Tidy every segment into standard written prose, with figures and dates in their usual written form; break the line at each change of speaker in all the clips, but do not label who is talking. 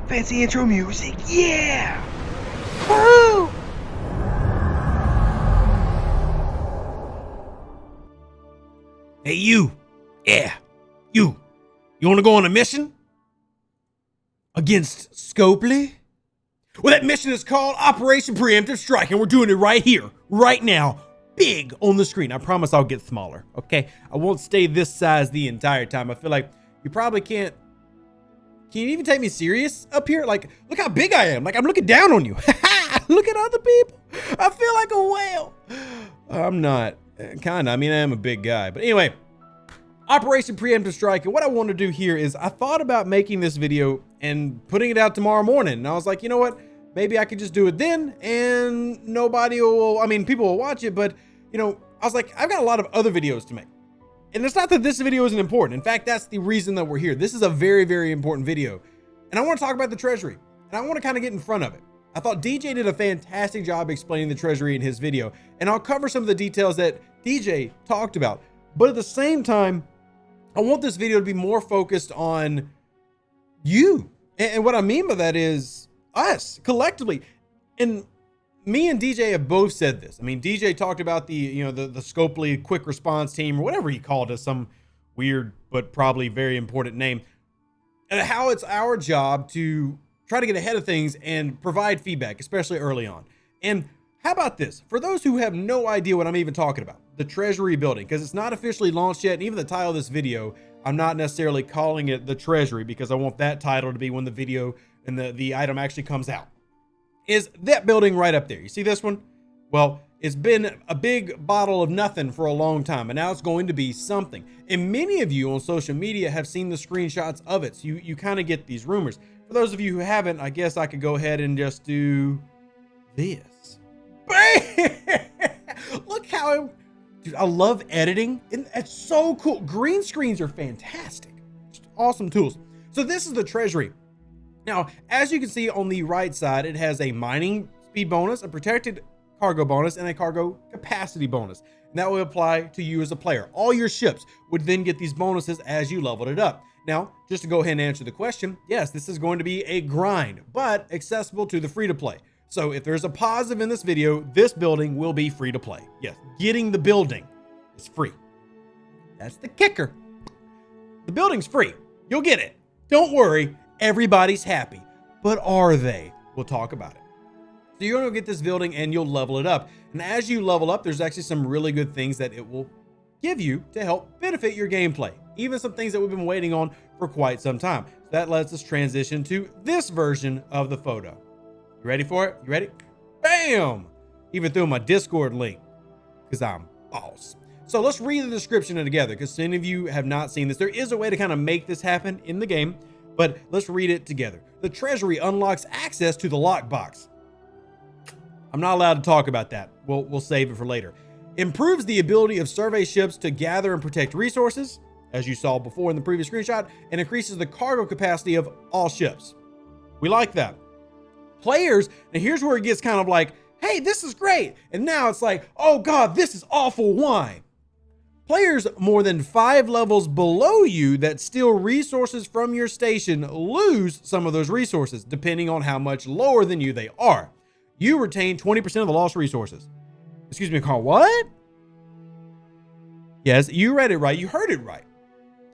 Fancy intro music, yeah! Woo!
Hey, you. Yeah, you. You want to go on a mission? Against Scopely? Well, that mission is called Operation Preemptive Strike, and we're doing it right here, right now, big on the screen. I promise I'll get smaller, okay? I won't stay this size the entire time. I feel like you probably can't. Can you even take me serious up here? Like, look how big I am. Like, I'm looking down on you. Look at other people. I feel like a whale. I'm not. Kinda. I mean, I am a big guy. But anyway, Operation Preemptive Strike. And what I want to do here is I thought about making this video and putting it out tomorrow morning. And I was like, you know what? Maybe I could just do it then and nobody will, I mean, people will watch it. But, you know, I was like, I've got a lot of other videos to make. And it's not that this video isn't important. In fact, that's the reason that we're here. This is a very, very important video. And I want to talk about the Treasury. And I want to kind of get in front of it. I thought DJ did a fantastic job explaining the Treasury in his video. And I'll cover some of the details that DJ talked about. But at the same time, I want this video to be more focused on you. And what I mean by that is us collectively. And me and DJ have both said this. I mean, DJ talked about the Scopely quick response team or whatever he called us, some weird but probably very important name, and how it's our job to try to get ahead of things and provide feedback, especially early on. And how about this? For those who have no idea what I'm even talking about, the Treasury building, because it's not officially launched yet. And even the title of this video, I'm not necessarily calling it the Treasury because I want that title to be when the video and the item actually comes out. Is that building right up there. You see this one? Well, it's been a big bottle of nothing for a long time, and now it's going to be something. And many of you on social media have seen the screenshots of it, so you kind of get these rumors. For those of you who haven't, I guess I could go ahead and just do this. Bam! Look how, dude, I love editing, and it's so cool. Green screens are fantastic. Just awesome tools. So this is the Treasury. Now, as you can see on the right side, it has a mining speed bonus, a protected cargo bonus, and a cargo capacity bonus. And that will apply to you as a player. All your ships would then get these bonuses as you leveled it up. Now, just to go ahead and answer the question, yes, this is going to be a grind, but accessible to the free-to-play. So if there's a positive in this video, this building will be free to play. Yes, getting the building is free. That's the kicker. The building's free. You'll get it. Don't worry. Everybody's happy, but are they? We'll talk about it. So you're going to get this building and you'll level it up. And as you level up, there's actually some really good things that it will give you to help benefit your gameplay. Even some things that we've been waiting on for quite some time. So that lets us transition to this version of the photo. You ready for it? You ready? Bam! Even threw my Discord link because I'm boss. So let's read the description together because many of you have not seen this. There is a way to kind of make this happen in the game, but let's read it together. The Treasury unlocks access to the lockbox. I'm not allowed to talk about that. We'll save it for later. Improves the ability of survey ships to gather and protect resources, as you saw before in the previous screenshot, and increases the cargo capacity of all ships. We like that. Players, and here's where it gets kind of like, hey, this is great. And now it's like, oh God, this is awful wine. Players more than 5 levels below you that steal resources from your station lose some of those resources, depending on how much lower than you they are. You retain 20% of the lost resources. Excuse me, Carl, what? Yes, you read it right. You heard it right.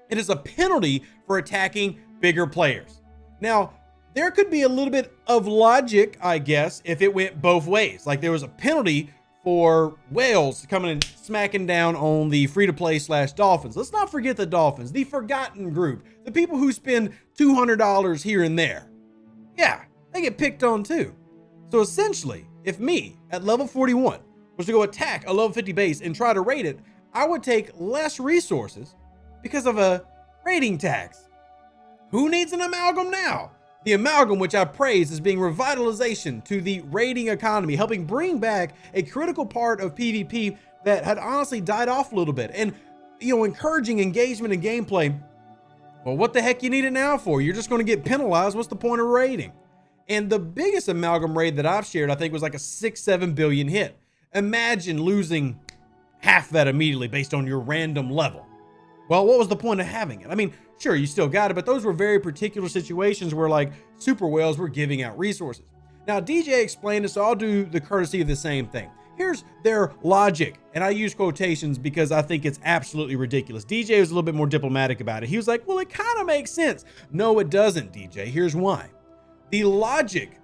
It is a penalty for attacking bigger players. Now, there could be a little bit of logic, I guess, if it went both ways. Like there was a penalty for whales coming and smacking down on the free-to-play / Dolphins. Let's not forget the Dolphins, the forgotten group, the people who spend $200 here and there. Yeah, they get picked on too. So essentially, if me at level 41 was to go attack a level 50 base and try to raid it, I would take less resources because of a raiding tax. Who needs an amalgam now? The amalgam, which I praise as being revitalization to the raiding economy, helping bring back a critical part of PvP that had honestly died off a little bit, and encouraging engagement and gameplay. Well, what the heck you need it now for? You're just going to get penalized. What's the point of raiding? And the biggest amalgam raid that I've shared, I think, was like a 6-7 billion hit. Imagine losing half that immediately based on your random level. Well, what was the point of having it? I mean, sure, you still got it, but those were very particular situations where like super whales were giving out resources. Now, DJ explained this, so I'll do the courtesy of the same thing. Here's their logic, and I use quotations because I think it's absolutely ridiculous. DJ was a little bit more diplomatic about it. He was like, well, it kind of makes sense. No, it doesn't, DJ. Here's why. The logic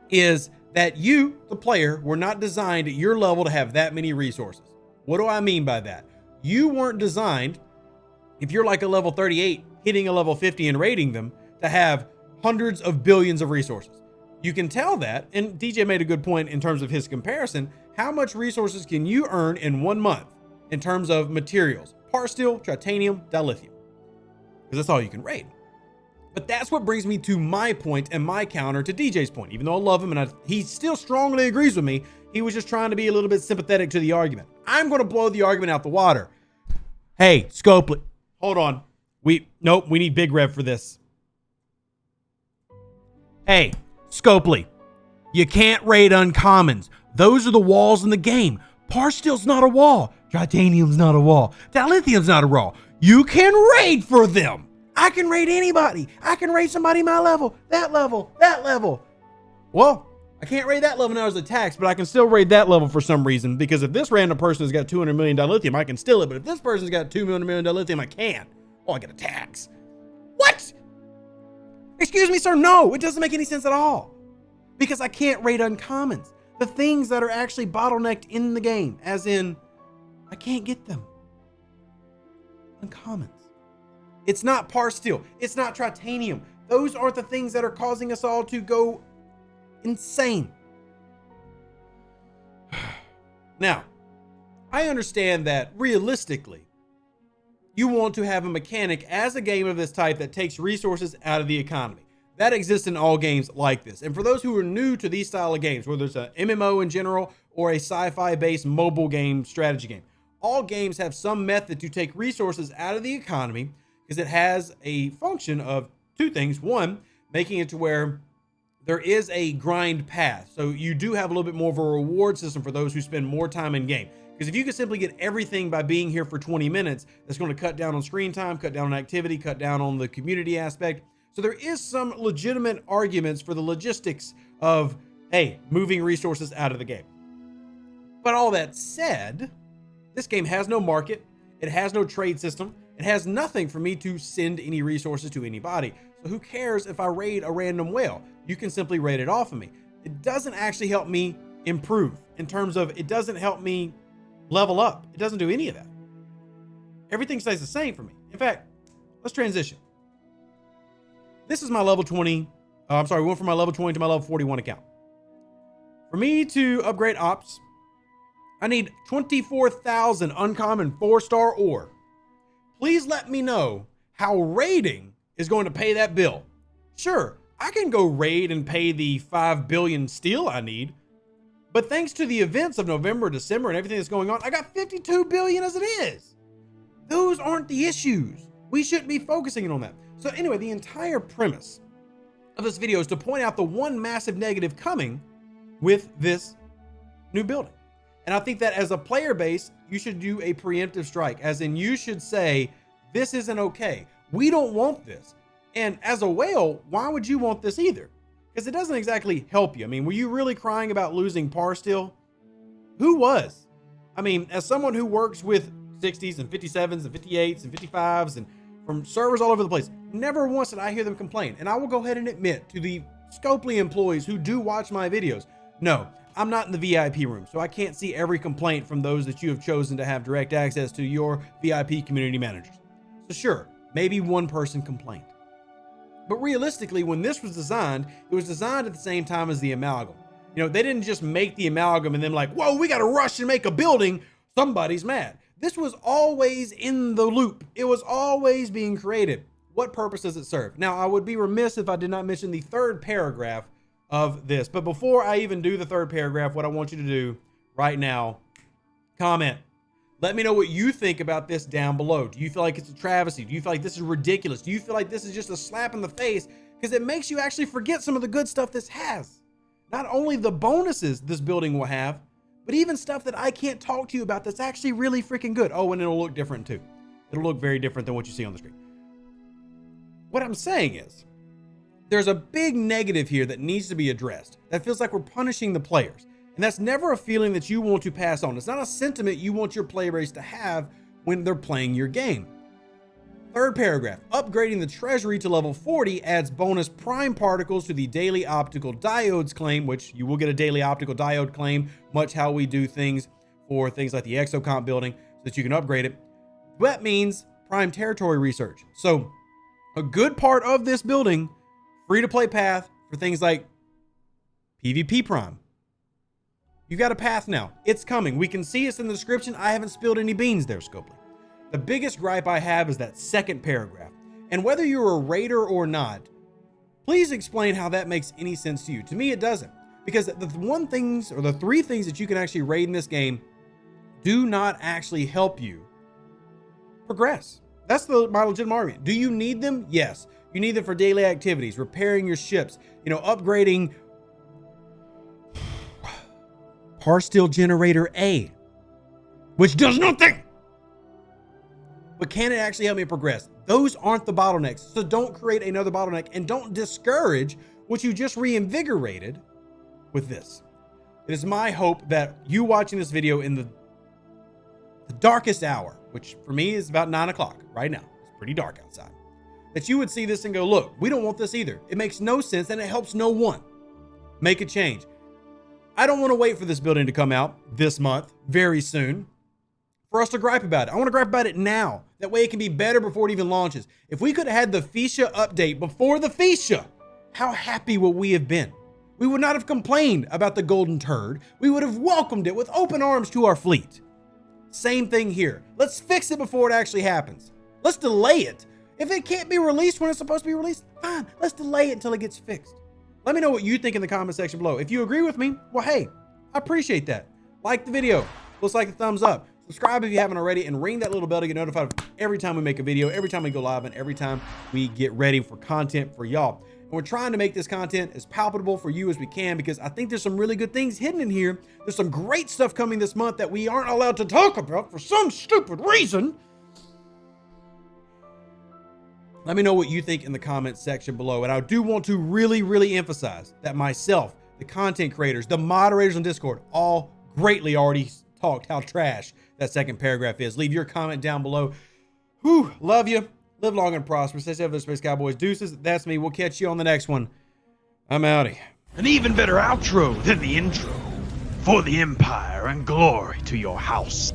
is that you, the player, were not designed at your level to have that many resources. What do I mean by that? You weren't designed, if you're like a level 38, hitting a level 50 and rating them, to have hundreds of billions of resources. You can tell that, and DJ made a good point in terms of his comparison. How much resources can you earn in 1 month in terms of materials? Par steel, titanium, dilithium. Because that's all you can rate. But that's what brings me to my point and my counter to DJ's point. Even though I love him and he still strongly agrees with me, he was just trying to be a little bit sympathetic to the argument. I'm going to blow the argument out the water. Hey, Scopely, hold on. Nope, we need Big Rev for this. Hey, Scopely, you can't raid uncommons. Those are the walls in the game. Par steel's not a wall. Titanium's not a wall. Dilithium's not a wall. You can raid for them. I can raid anybody. I can raid somebody my level, that level, that level. Well, I can't raid that level now as a tax, but I can still raid that level for some reason, because if this random person has got 200 million dilithium, I can steal it. But if this person's got 2 million dilithium, I can't. Oh, I get a tax. What? Excuse me, sir. No, it doesn't make any sense at all, because I can't raid uncommons. The things that are actually bottlenecked in the game, as in, I can't get them. Uncommons. It's not par steel. It's not titanium. Those aren't the things that are causing us all to go insane. Now, I understand that realistically, you want to have a mechanic as a game of this type that takes resources out of the economy. That exists in all games like this. And for those who are new to these style of games, whether it's a MMO in general or a sci-fi based mobile game, strategy game, all games have some method to take resources out of the economy, because it has a function of two things. One, making it to where there is a grind path. So you do have a little bit more of a reward system for those who spend more time in game. Because if you can simply get everything by being here for 20 minutes, that's going to cut down on screen time, cut down on activity, cut down on the community aspect. So there is some legitimate arguments for the logistics of, hey, moving resources out of the game. But all that said, this game has no market. It has no trade system. It has nothing for me to send any resources to anybody. So who cares if I raid a random whale? You can simply raid it off of me. It doesn't actually help me improve in terms of, it doesn't help me level up. It doesn't do any of that. Everything stays the same for me. In fact, let's transition. This is my level 20. We went from my level 20 to my level 41 account. For me to upgrade ops, I need 24,000 uncommon 4-star ore. Please let me know how raiding is going to pay that bill. Sure, I can go raid and pay the 5 billion steel I need, but thanks to the events of November, December, and everything that's going on, I got 52 billion as it is. Those aren't the issues. We shouldn't be focusing on that. So anyway, the entire premise of this video is to point out the one massive negative coming with this new building. And I think that as a player base, you should do a preemptive strike, as in you should say, this isn't okay. We don't want this. And as a whale, why would you want this either? Because it doesn't exactly help you. I mean, were you really crying about losing par steel? Who was? I mean, as someone who works with 60s and 57s and 58s and 55s and from servers all over the place, never once did I hear them complain. And I will go ahead and admit to the Scopely employees who do watch my videos, no, I'm not in the VIP room, so I can't see every complaint from those that you have chosen to have direct access to your VIP community managers. So sure, maybe one person complained. But realistically, when this was designed, it was designed at the same time as the amalgam. You know, they didn't just make the amalgam and then like, whoa, we got to rush and make a building. Somebody's mad. This was always in the loop. It was always being created. What purpose does it serve? Now, I would be remiss if I did not mention the third paragraph of this. But before I even do the third paragraph, what I want you to do right now, comment. Let me know what you think about this down below. Do you feel like it's a travesty? Do you feel like this is ridiculous? Do you feel like this is just a slap in the face? Because it makes you actually forget some of the good stuff this has. Not only the bonuses this building will have, but even stuff that I can't talk to you about that's actually really freaking good. Oh, and it'll look different too. It'll look very different than what you see on the screen. What I'm saying is, there's a big negative here that needs to be addressed. That feels like we're punishing the players. And that's never a feeling that you want to pass on. It's not a sentiment you want your player base to have when they're playing your game. Third paragraph, upgrading the Treasury to level 40 adds bonus prime particles to the daily optical diodes claim, which you will get a daily optical diode claim, much how we do things for things like the exocomp building so that you can upgrade it. That means prime territory research. So a good part of this building, free to play path for things like PvP prime. You got a path now. It's coming. We can see it's in the description. I haven't spilled any beans there, Scopely. The biggest gripe I have is that second paragraph. And whether you're a raider or not, please explain how that makes any sense to you. To me, it doesn't. Because the three things that you can actually raid in this game do not actually help you progress. That's my legitimate argument. Do you need them? Yes. You need them for daily activities, repairing your ships, upgrading Parsteel Generator A, which does nothing. But can it actually help me progress? Those aren't the bottlenecks. So don't create another bottleneck and don't discourage what you just reinvigorated with this. It is my hope that you watching this video in the darkest hour, which for me is about 9 o'clock right now. It's pretty dark outside. That you would see this and go, look, we don't want this either. It makes no sense and it helps no one. Make a change. I don't want to wait for this building to come out this month, very soon, for us to gripe about it. I want to gripe about it now. That way it can be better before it even launches. If we could have had the Fisha update before the Fisha, how happy would we have been? We would not have complained about the golden turd. We would have welcomed it with open arms to our fleet. Same thing here. Let's fix it before it actually happens. Let's delay it. If it can't be released when it's supposed to be released, fine. Let's delay it until it gets fixed. Let me know what you think in the comment section below. If you agree with me, well, hey, I appreciate that. Like the video. Looks like a thumbs up. Subscribe if you haven't already, and ring that little bell to get notified every time we make a video, every time we go live, and every time we get ready for content for y'all. And we're trying to make this content as palpable for you as we can, because I think there's some really good things hidden in here. There's some great stuff coming this month that we aren't allowed to talk about for some stupid reason. Let me know what you think in the comment section below. And I do want to really, really emphasize that myself, the content creators, the moderators on Discord, all greatly already talked how trash that second paragraph is. Leave your comment down below. Whew, love you. Live long and prosper. Stay safe, Space Cowboys. Deuces, that's me. We'll catch you on the next one. I'm outie.
An even better outro than the intro. For the Empire and glory to your house.